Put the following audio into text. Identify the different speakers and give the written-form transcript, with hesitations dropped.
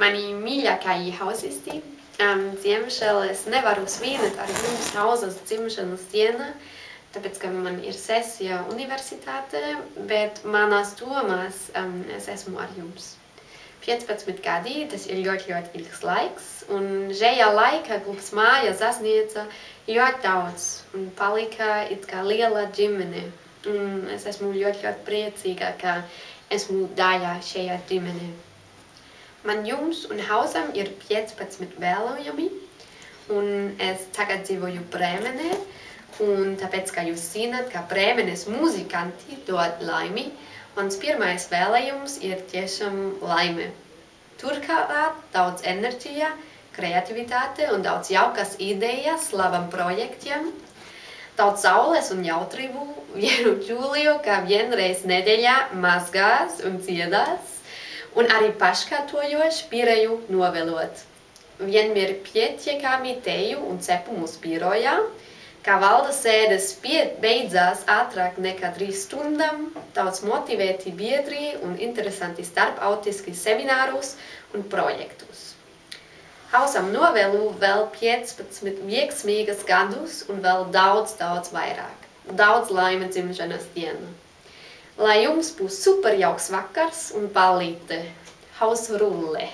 Speaker 1: Mani mīļākā hausisti. Diemžēl es nevaru svinēt ar jums hausas dzimšanas dienu, tāpēc, ka man ir sesija universitātē, bet manās domās es esmu ar jums. 15 gadi, tas ir ļoti ilgs laiks, un šajā laikā klubs māja sasniedza ļoti daudz, un palika it kā liela ģimene. Un es esmu ļoti priecīga, ka esmu daļā šajā ģimenē. Man jums un hausam ir 15 vēlējumi, un es tagad dzīvoju Brēmenē, un tāpēc, ka jūs zināt, ka Brēmenes muzikanti dod laimi, mans pirmais vēlējums ir tiešām laime. Turklāt daudz enerģija, kreativitāte un daudz jaukas idejas labam projektiem, daudz saules un jautrību, vienu Jūliju, kā vienreiz nedēļā mazgās un dziedās, un arī paškārtojoši pirēju novēlot. Vienmēr pietiekami teju un cepu mūsu birojā, kā valda sēdes beidzās ātrāk nekā 3 stundām, daudz motivēti biedri un interesanti starptautiski seminārus un projektus. Hausam novēlu vēl 15 veiksmīgas gadus un vēl daudz vairāk. Daudz laime dzimšanas dienu. Lai jums būs super jauks vakars un palīte. Hausrulle!